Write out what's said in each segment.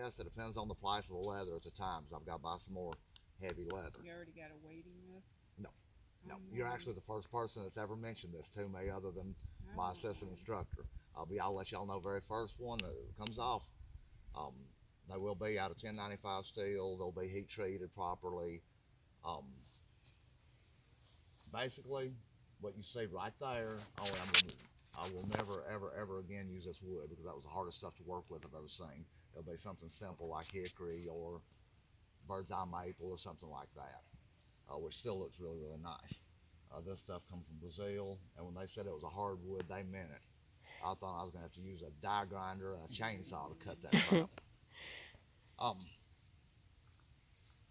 process. It depends on the price of the leather at the time, because I've got to buy some more heavy leather. You already got a waiting list? No, no. Oh, You're no. actually the first person that's ever mentioned this to me, other than my Oh. assistant instructor. I'll let y'all know very first one that comes off. Um, they will be out of 1095 steel. They'll be heat treated properly. Um, basically, what you see right there. I will never, ever, ever again use this wood, because that was the hardest stuff to work with I've ever seen. It'll be something simple like hickory or bird's eye maple or something like that, which still looks really, really nice. This stuff comes from Brazil, and when they said it was a hardwood, they meant it. I thought I was going to have to use a die grinder and a chainsaw to cut that crap. Um,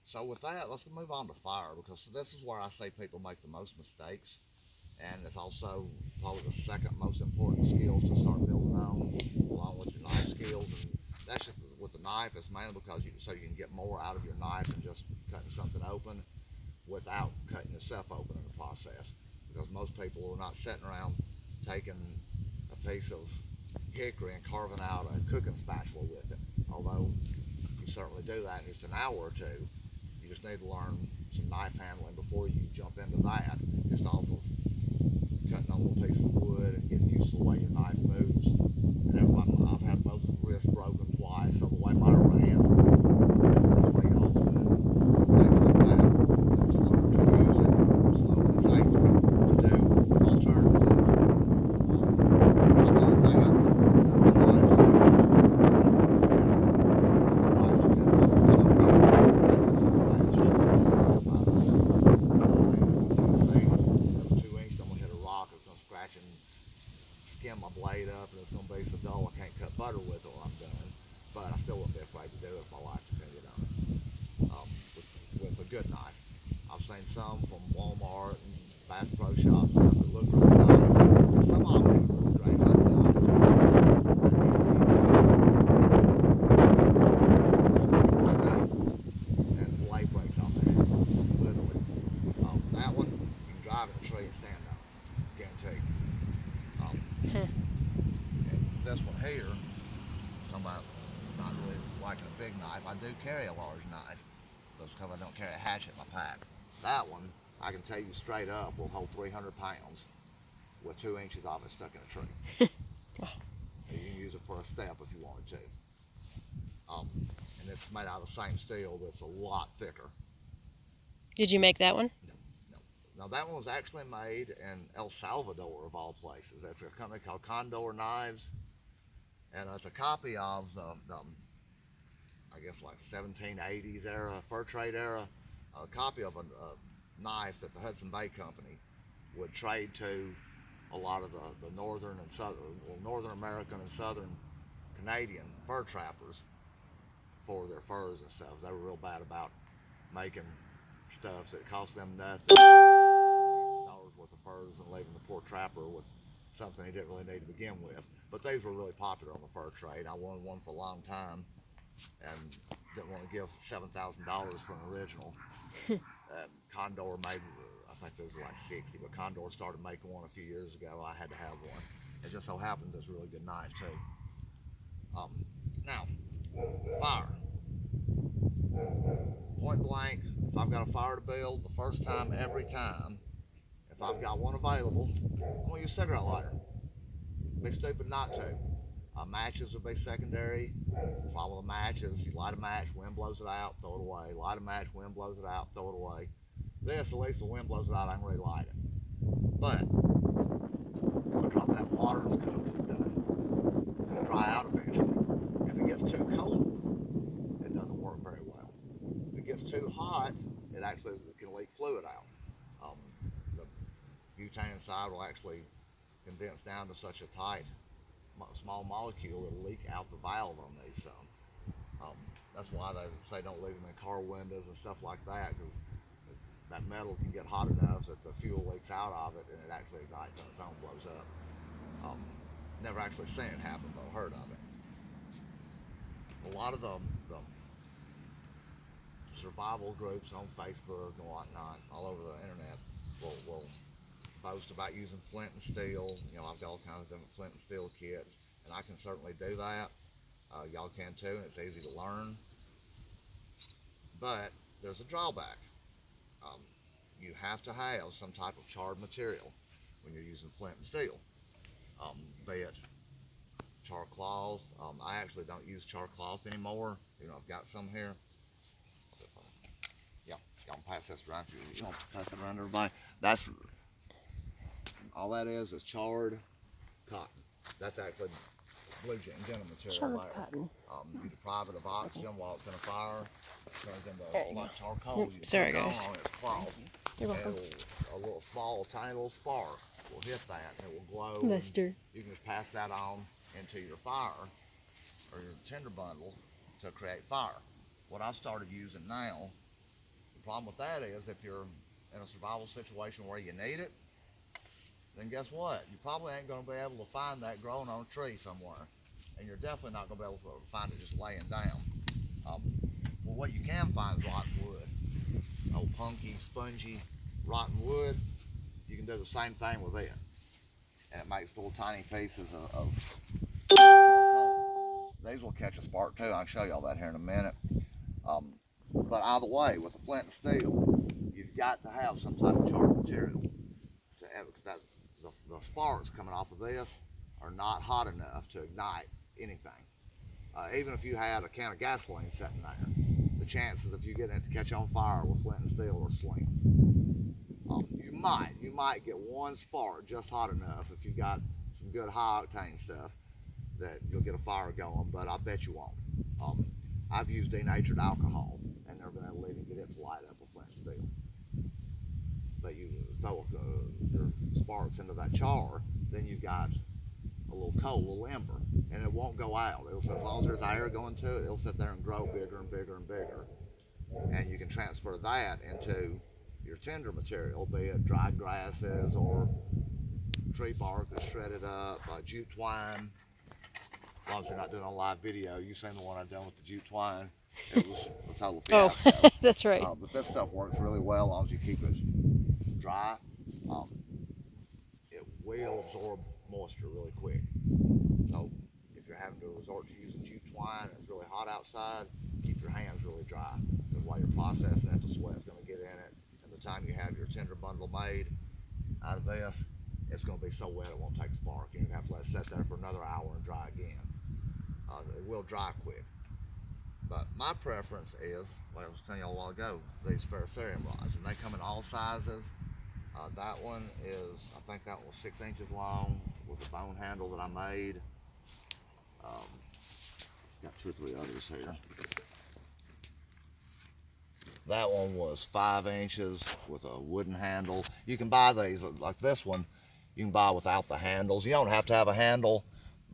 so with that, let's move on to fire, because this is where I say people make the most mistakes, and it's also probably the second most important skill to start building on, along with your knife skills. And that's just with the knife. It's mainly because so you can get more out of your knife than just cutting something open, without cutting yourself open in the process. Because most people are not sitting around taking a piece of hickory and carving out a cooking spatula with it. Although you certainly do that in just an hour or two, you just need to learn some knife handling before you jump into that, just off of cutting a little piece of wood and getting used to the way your knife moves. And I've had both wrists broken twice, so the way my hands things like that. Just learn to use it slowly and safely to do alternatives. Another thing I skim my blade up, and it's going to be so dull I can't cut butter with it while I'm done. But I still wouldn't be afraid to do it if my life depended on it. With a good knife. I've seen some from Walmart and Bass Pro Shops that look really nice. And some of them are really great hunting knives. And the blade breaks off there, literally. That one, you can drive in a tree and stand on it, guarantee. And this one here, talking about not really liking a big knife. I do carry a large knife, because I don't carry a hatchet in my pack. That one, I can tell you straight up, will hold 300 pounds with 2 inches of it stuck in a tree. You can use it for a step if you wanted to. And it's made out of the same steel, but it's a lot thicker. Did you make that one? No, no. Now that one was actually made in El Salvador, of all places. That's a company called Condor Knives, and it's a copy of the I guess like 1780s era, fur trade era, a copy of a knife that the Hudson Bay Company would trade to a lot of the northern and southern, well, Northern American and southern Canadian fur trappers for their furs and stuff. They were real bad about making stuff that cost them nothing, dollars worth of furs, and leaving the poor trapper with something he didn't really need to begin with. But these were really popular on the fur trade. I wanted one for a long time, and didn't want to give $7,000 for an original. Condor made, I think those were like 60, but Condor started making one a few years ago. I had to have one. It just so happens it's a really good knife too. Now, fire. Point blank, if I've got a fire to build, the first time, every time, if I've got one available, I'm going to use a cigarette lighter. Be stupid not to. Matches would be secondary. Follow the matches. You light a match, wind blows it out, throw it away. Light a match, wind blows it out, throw it away. This, at least the wind blows it out, I can relight it. But if I drop that water, it's cooked, it's done. It'll dry out eventually. If it gets too cold, it doesn't work very well. If it gets too hot, it actually can leak fluid out. The butane inside will actually condense down to such a tight small molecule it'll leak out the valve on these some. That's why they say don't leave them in car windows and stuff like that, because that metal can get hot enough that the fuel leaks out of it and it actually ignites on its own, blows up. Never actually seen it happen, but heard of it. A lot of the survival groups on Facebook and whatnot all over the internet will post about using flint and steel. You know, I've got all kinds of different flint and steel kits, and I can certainly do that. Y'all can too, and it's easy to learn. But there's a drawback. Um, you have to have some type of charred material when you're using flint and steel. Be it char cloth. I actually don't use char cloth anymore. You know, I've got some here. Yeah, y'all can pass this around. You don't pass it around to everybody. That's all that is charred cotton. That's actually blue jean denim material. Charred there. cotton. You deprive it of oxygen while it's in a fire. It turns There into you like go. charcoal. You Sorry, put it guys. on its cloth. You're welcome. A little small, tiny little spark will hit that, and it will glow. Lester. You can just pass that on into your fire or your tinder bundle to create fire. What I've started using now, the problem with that is if you're in a survival situation where you need it, then guess what? You probably ain't going to be able to find that growing on a tree somewhere. And you're definitely not going to be able to find it just laying down. Well, what you can find is rotten wood. Old punky, spongy, rotten wood. You can do the same thing with it. And it makes little tiny pieces of charcoal. These will catch a spark too. I'll show y'all that here in a minute. But either way, with the flint and steel, you've got to have some type of charred material. Because the sparks coming off of this are not hot enough to ignite anything. Even if you had a can of gasoline sitting there, the chances of you getting it to catch on fire with flint and steel are slim. You might get one spark just hot enough if you got some good high octane stuff that you'll get a fire going, but I bet you won't. I've used denatured alcohol and never been able to even get it to light up with flint and steel. But you throw your sparks into that char, then you've got a little coal, a little ember, and it won't go out. As long as there's air going to it, it'll sit there and grow bigger and bigger and bigger. And you can transfer that into your tinder material, be it dried grasses or tree bark that's shredded up, jute twine. As long as you're not doing a live video, you've seen the one I've done with the jute twine. It was a total fiasco. Oh, that's right. But this stuff works really well as long as you keep it dry. It will absorb moisture really quick. So if you're having to resort to using jute twine, it's really hot outside, keep your hands really dry. Because while you're processing it, the sweat's going to get in it. And the time you have your tinder bundle made out of this, it's going to be so wet it won't take a spark. You're going to have to let it sit there for another hour and dry again. It will dry quick. But my preference is, like I was telling you a while ago, these ferrocerium rods, and they come in all sizes. That one is, I think that one was 6 inches long with a bone handle that I made. Got 2 or 3 others here. That one was 5 inches with a wooden handle. You can buy these, like this one, you can buy without the handles. You don't have to have a handle,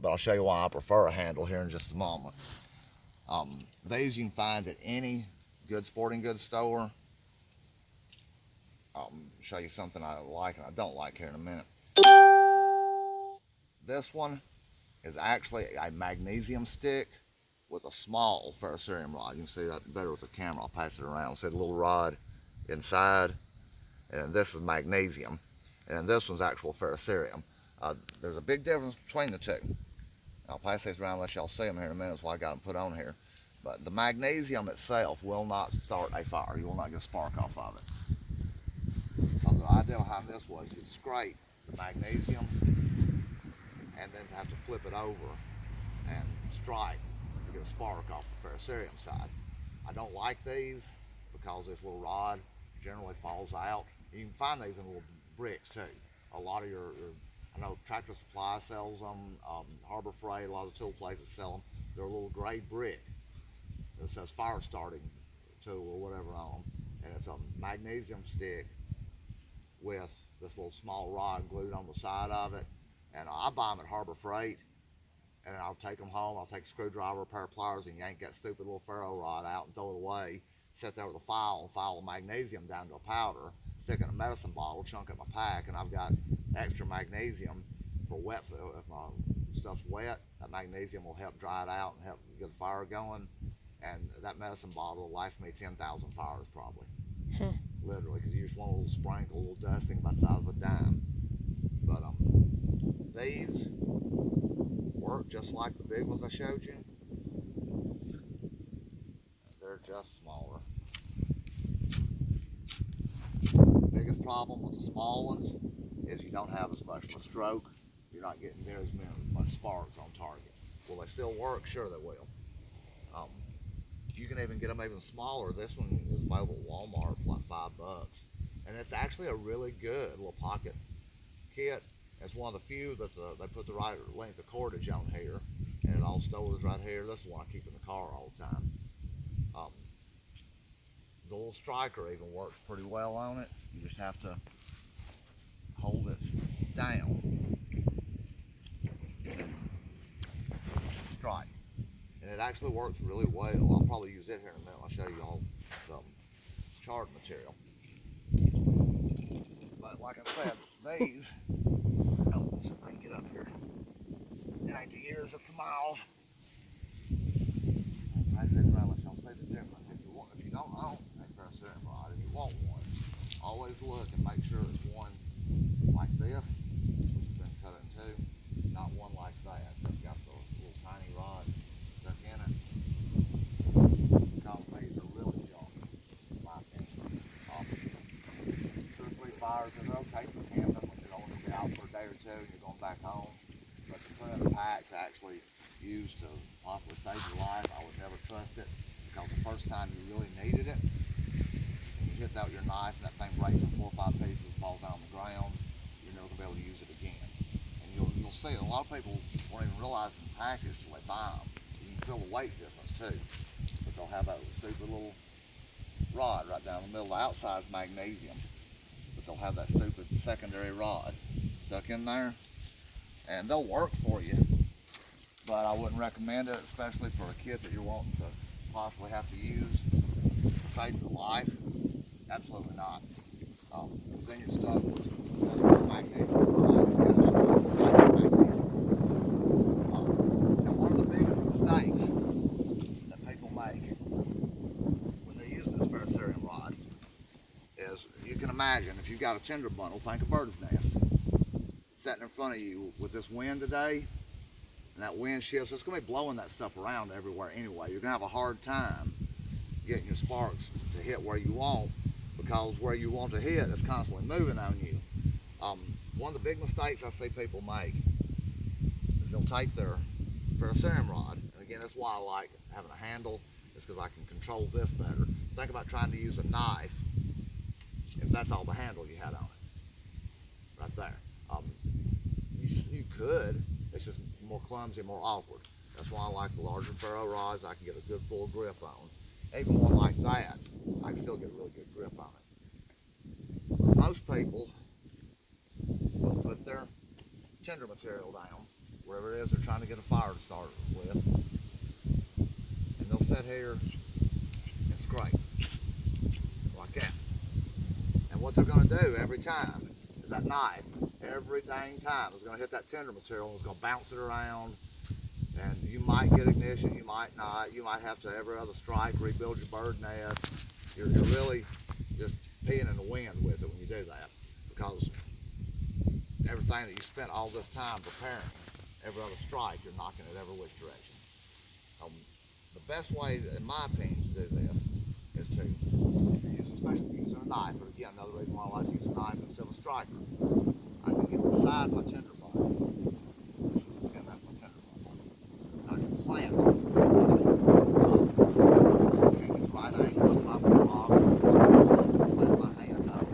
but I'll show you why I prefer a handle here in just a moment. These you can find at any good sporting goods store. I'll show you something I like and I don't like here in a minute. This one is actually a magnesium stick with a small ferrocerium rod. You can see that better with the camera. I'll pass it around. See the little rod inside? And this is magnesium. And this one's actual ferrocerium. There's a big difference between the two. I'll pass these around and let y'all see them here in a minute. That's why I got them put on here. But the magnesium itself will not start a fire. You will not get a spark off of it. So the idea behind this was you'd scrape the magnesium and then have to flip it over and strike to get a spark off the ferrocerium side. I don't like these because this little rod generally falls out. You can find these in little bricks too. A lot of your I know Tractor Supply sells them, Harbor Freight, a lot of the tool places sell them. They're a little gray brick that says fire starting tool or whatever on them. And it's a magnesium stick with this little small rod glued on the side of it. And I buy them at Harbor Freight, and I'll take them home. I'll take a screwdriver, a pair of pliers, and yank that stupid little ferro rod out and throw it away. Sit there with a file and file the magnesium down to a powder, stick it in a medicine bottle, chunk it in my pack, and I've got extra magnesium for wet food. If my stuff's wet, that magnesium will help dry it out and help get the fire going. And that medicine bottle will last me 10,000 fires probably. Literally, because you just want a little sprinkle, a little dusting about the size of a dime. But these work just like the big ones I showed you. problem with the small ones is you don't have as much of a stroke. You're not getting near as much sparks on target. Will they still work? Sure they will. You can even get them even smaller. This one is available at Walmart for like $5. And it's actually a really good little pocket kit. It's one of the few that they put the right length of cordage on here, and it all stores right here. That's the one I keep in the car all the time. The little striker even works pretty well on it. You just have to hold it down, strike, and it actually works really well. I'll probably use it here in a minute. I'll show you all some chard material. But like I said, these, oh, let's see if I can get up here. It ain't the years, it's the miles. I said, well, I'll say the difference. If you don't own a ferrocerium rod and you want one, always look and make sure it's one like this, which has been cut in two, not one like that. That's got the little tiny rod stuck in it. Because these are really sharp, in my opinion. 2 or 3 fires is okay for camping when you're only going to be out for a day or two and you're going back home. But to put in a pack to actually use to possibly save your life, I would never trust it, because the first time you really needed it, and you hit out your knife and that thing breaks in 4 or 5 pieces, falls down on the ground, you're never going to be able to use it again. And you'll see a lot of people won't even realize the package till they buy them. You can feel the weight difference too, but they'll have that stupid little rod right down the middle. The outside is magnesium, but they'll have that stupid secondary rod stuck in there, and they'll work for you, but I wouldn't recommend it, especially for a kid that you're wanting to possibly have to use to save your life. Absolutely not. Because then you're stuck with magnesium rod. And one of the biggest mistakes that people make when they're using this ferrocerium rod is, you can imagine, if you've got a tinder bundle, think a bird's nest, sitting in front of you with this wind today, and that wind shifts, it's going to be blowing that stuff around everywhere anyway. You're going to have a hard time getting your sparks to hit where you want, because where you want to hit is constantly moving on you. One of the big mistakes I see people make is they'll take their ferrocerium rod, and again, that's why I like having a handle, is because I can control this better. Think about trying to use a knife if that's all the handle you had on it, right there. You could, it's just more clumsy, more awkward. That's why I like the larger ferro rods. I can get a good full grip on. Even one like that, I can still get a really good grip on it. Most people will put their tinder material down, wherever it is they're trying to get a fire to start with, and they'll sit here and scrape like that. And what they're going to do every time is that knife, every dang time, is going to hit that tinder material and it's going to bounce it around. And you might get ignition, you might not. You might have to, every other strike, rebuild your bird nest. You're really just peeing in the wind with it when you do that, because everything that you spent all this time preparing, every other strike, you're knocking it every which direction. The best way, in my opinion, to do this is to, if you're using, especially if you're using a knife, but again, another reason why I like to use a knife instead of a striker, I can get beside my tinder bundle. Again, that's my tinder bundle. I can plant it. So I can get the right angle, if I'm wrong, plant my hand up.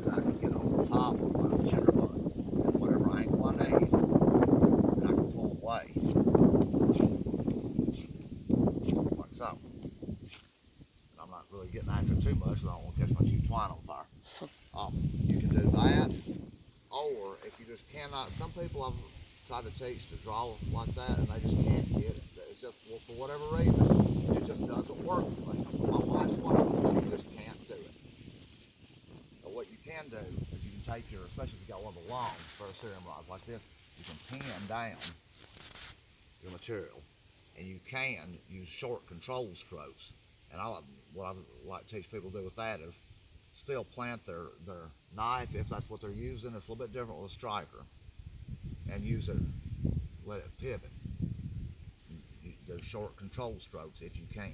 And I can get over top of my tinder bundle at whatever angle I need, and I can pull away. Like so. And I'm not really getting after it too much, so I don't want to catch my cheap twine on fire. You can do that, or if you just cannot, some people I've tried to teach to draw like that and they just can't get it. It's just, well, for whatever reason, it just doesn't work for them. My wife's one of them, she just can't do it. But what you can do is you can take your, especially if you got one of the long ferrocerium rods like this, you can pin down your material, and you can use short control strokes. And what I like to teach people to do with that is still plant their knife, if that's what they're using. It's a little bit different with a striker, and use it, let it pivot. You do short control strokes if you can.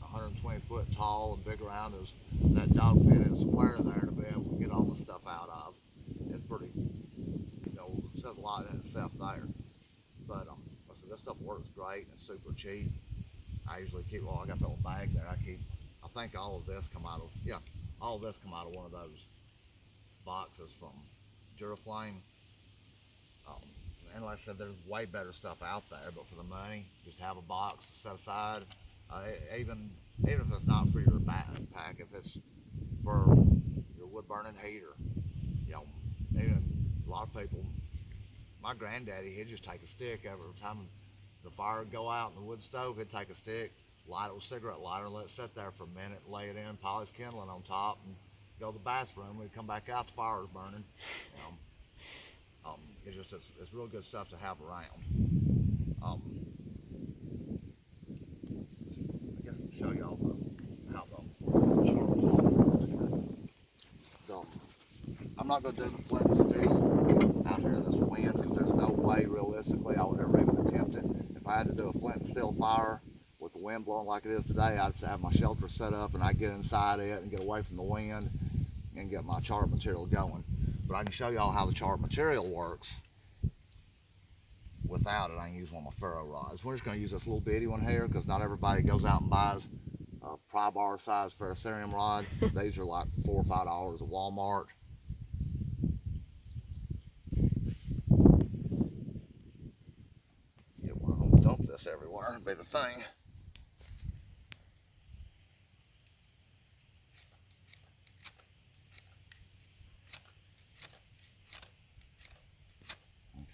120 foot tall and big around as that dog pit is square there to be able to get all the stuff out of. It's pretty, says a lot in itself there. But I said, this stuff works great and it's super cheap. I usually keep, well, I got that little bag there. I think all of this come out of, yeah, all of this come out of one of those boxes from Duraflame. Um, and like I said, there's way better stuff out there, but for the money, just have a box set aside. Even if it's not for your backpack, if it's for your wood burning heater, even a lot of people. My granddaddy, he'd just take a stick every time the fire would go out in the wood stove. He'd take a stick, light it with a cigarette lighter, let it sit there for a minute, lay it in, pile his kindling on top, and go to the bathroom. We'd come back out, the fire was burning. It's real good stuff to have around. I guess I'll show y'all how the I'm not going to do the flint and steel out here in this wind because there's no way realistically I would ever even attempt it. If I had to do a flint and steel fire with the wind blowing like it is today, I'd have my shelter set up and I'd get inside it and get away from the wind and get my charred material going. But I can show y'all how the charred material works without it. I can use one of my ferro rods. We're just going to use this little bitty one here because not everybody goes out and buys a pry bar size ferrocerium rod. These are like $4 or $5 at Walmart. Dump this everywhere would be the thing.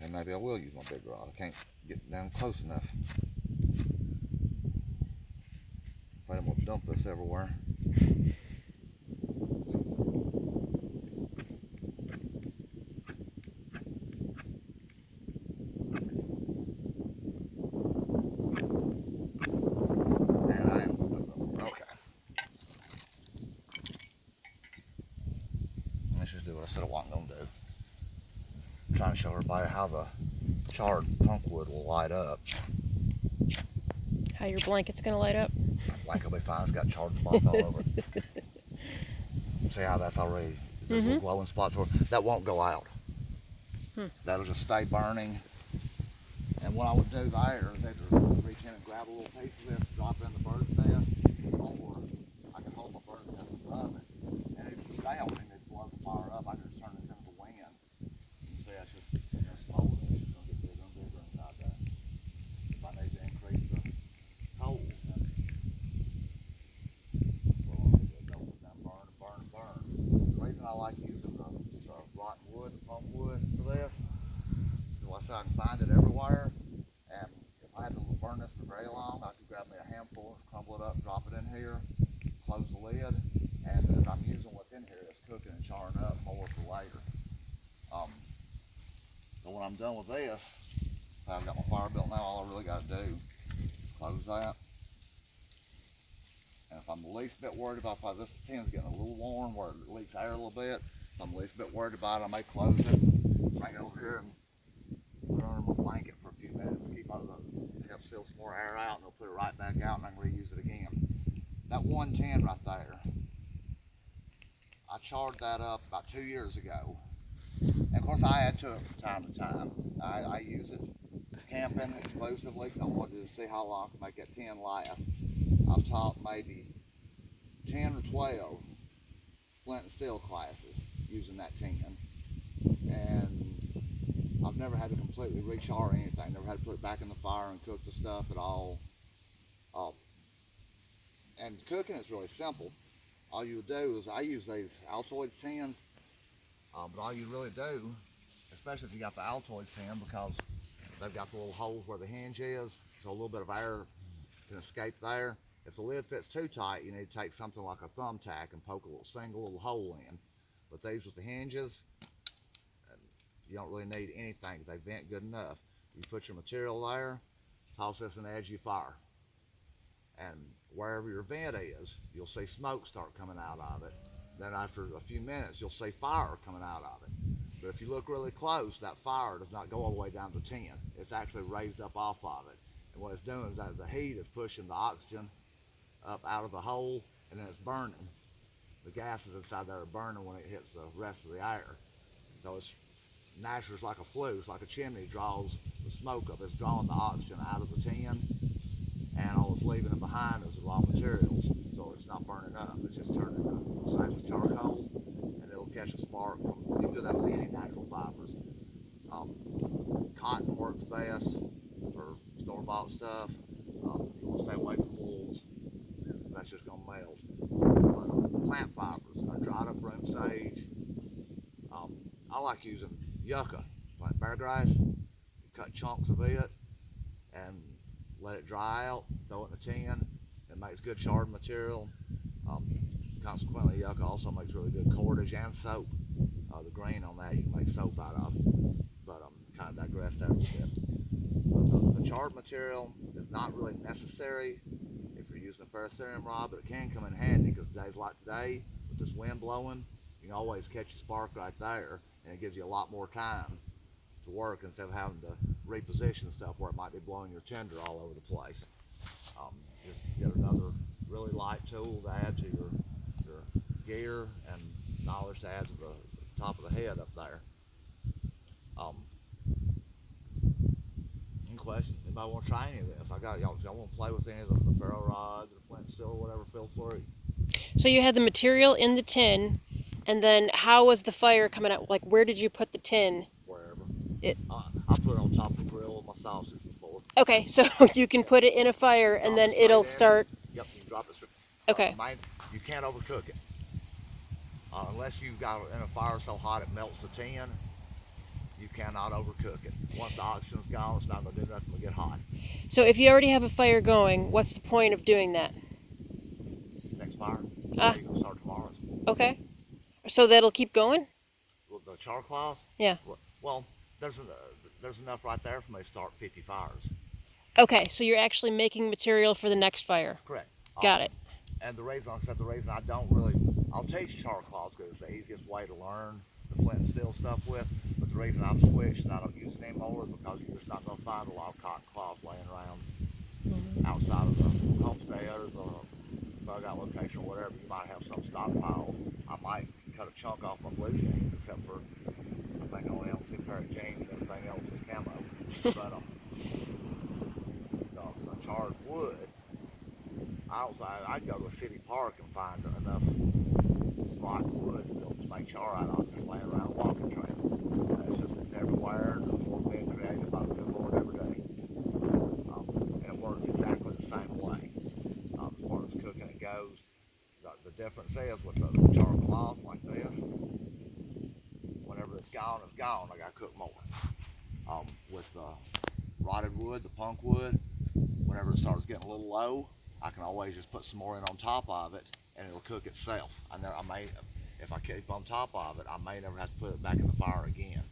Okay, maybe I will use my big rod. I can't get down close enough. Afraid I'm gonna dump this everywhere. I said I wasn't going to do. I'm trying to show everybody how the charred punk wood will light up. How your blanket's going to light up? My blanket will be fine. It's got charred spots all over it. See how that's already, there's little glowing spots. That won't go out. That'll just stay burning. And what I would do there is either reach in and grab a little piece of this, drop it in the bird's nest, or I can hold my bird's nest above it. And if you stay on it, blow the fire up, I can just turn this into the wind. You see, that's just slowly, it's just going to get bigger and bigger inside there. If I need to increase the cold, then burn and burn and burn. The reason I like using the rotten wood, the punk wood for this, is like I said, I can find it everywhere. And if I had to burn this for very long, I could grab me a handful, crumble it up, drop it in here, close the lid, and if I'm using what's in here, it's cooking and charring up more for later. But when I'm done with this, I've got my fire built now, all I really got to do is close that. And if I'm the least bit worried about if this tin's getting a little warm where it leaks air a little bit, if I'm the least bit worried about it, I may close it, bring it over here and put it under my blanket for a few minutes to keep out of help seal some more air out, and I'll put it right back out and I can reuse it again. That 110 right there, I charred that up about 2 years ago. And of course I add to it from time to time. I use it camping exclusively because I wanted to see how long I can make that 10 last. I've taught maybe 10 or 12 flint and steel classes using that 10. And I've never had to completely rechar anything. Never had to put it back in the fire and cook the stuff at all. And cooking is really simple. All you do is, I use these Altoids tins, but all you really do, especially if you got the Altoids tin, because they've got the little holes where the hinge is, so a little bit of air can escape there. If the lid fits too tight, you need to take something like a thumbtack and poke a single little hole in. But these with the hinges, you don't really need anything. They vent good enough. You put your material there, toss this in the edge of your fire. And wherever your vent is, you'll see smoke start coming out of it. Then after a few minutes, you'll see fire coming out of it. But if you look really close, that fire does not go all the way down to the tin. It's actually raised up off of it. And what it's doing is that the heat is pushing the oxygen up out of the hole, and then it's burning. The gases inside there are burning when it hits the rest of the air. So it's naturally like a flue. It's like a chimney draws the smoke up. It's drawing the oxygen out of the tin, and all it's leaving it behind is the raw materials. So it's not burning up. It's just turning the same as charcoal, and it'll catch a spark from. You can do that with any natural fibers. Cotton works best for store-bought stuff. You want to stay away from wools. That's just gonna melt. But plant fibers, dried up broom sage. I like using yucca, like bear grass. You cut chunks of it and let it dry out. Throw it in a tin. It makes good charred material. Consequently, yucca also makes really good cordage and soap. The green on that you can make soap out of. But kind of digress there a little bit. But the charred material is not really necessary if you're using a ferrocerium rod, but it can come in handy because days like today, with this wind blowing, you can always catch a spark right there, and it gives you a lot more time to work instead of having to reposition stuff where it might be blowing your tinder all over the place. Just get another really light tool to add to your gear and knowledge to add to the top of the head up there. Any questions? Anybody want to try any of this? I got y'all. If y'all want to play with any of the ferro rods or flint and steel or whatever, feel free. So you had the material in the tin, and then how was the fire coming out? Like, where did you put the tin? Wherever. It. I put it on top of the grill with my sausage before. Okay, so you can put it in a fire, and then it'll start. Yep, you drop it straight. Okay. You can't overcook it. Unless you've got it in a fire so hot it melts the tin, you cannot overcook it. Once the oxygen's gone, it's not going to do nothing but get hot. So if you already have a fire going, what's the point of doing that? Next fire. Ah. You can start tomorrow. Okay. So that'll keep going? With the char cloths? Yeah. Well, there's enough right there for me to start 50 fires. Okay, so you're actually making material for the next fire. Correct. Got it. And the reason I don't really, I'll teach char cloths because it's the easiest way to learn the flint and steel stuff with. But the reason I've switched and I don't use it anymore is because you're just not going to find a lot of cotton cloth laying around outside of the homestead or the bug out location or whatever. You might have some stockpile. I might cut a chunk off my blue jeans, except for I think I only own 2 pair of jeans and everything else is camo. But the charred wood, I'd go to a city park and find enough rotten wood to make char out of, just laying around a walking trail. It's everywhere, and it's being created by the good Lord every day. And it works exactly the same way. As far as cooking it goes, the difference is with the char cloth like this, whenever it's gone, I gotta cook more. With rotted wood, the punk wood, whenever it starts getting a little low, I can always just put some more in on top of it, and it'll cook itself. If I keep on top of it, I may never have to put it back in the fire again.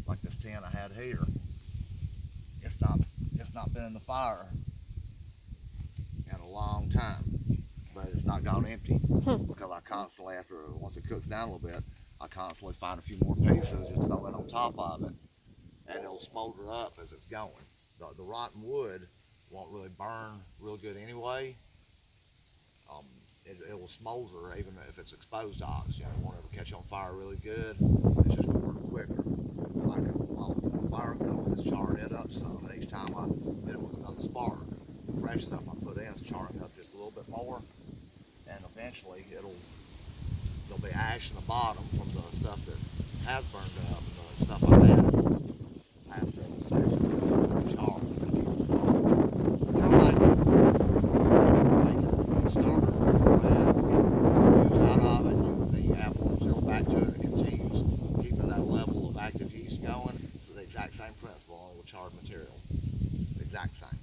Like this tin I had here, it's not been in the fire in a long time, but it's not gone empty because I constantly, once it cooks down a little bit, I constantly find a few more pieces, just throw it on top of it, and it'll smolder up as it's going. The rotten wood won't really burn real good anyway. It will smolder even if it's exposed to oxygen. It won't ever catch on fire really good. It's just going to burn quicker. Like while the fire going, it's charring it up some. And each time I hit it with another spark, the fresh stuff I put in is charring up just a little bit more. And eventually there'll be ash in the bottom from the stuff that has burned up and the stuff I added. Past the section, char. Kind of like making a starter bread. You use out of it, then you add more material back to it, and it continues keeping that level of active yeast going. It's the exact same principle, only with charred material. The exact same.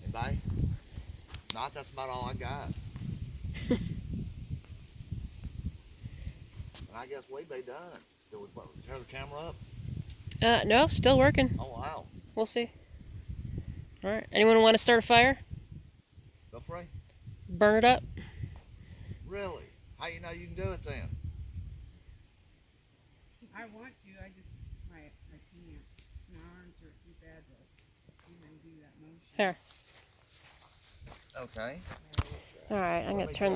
Anybody? Not, that's about all I got. And I guess we be done. Did we tear the camera up? No, still working. Oh, wow. We'll see. All right. Anyone want to start a fire? Go free. Burn it up? Really? How you know you can do it then? I want to, I can't. My arms are too bad to even do that motion. Here. Okay. All right, I'm Let gonna me turn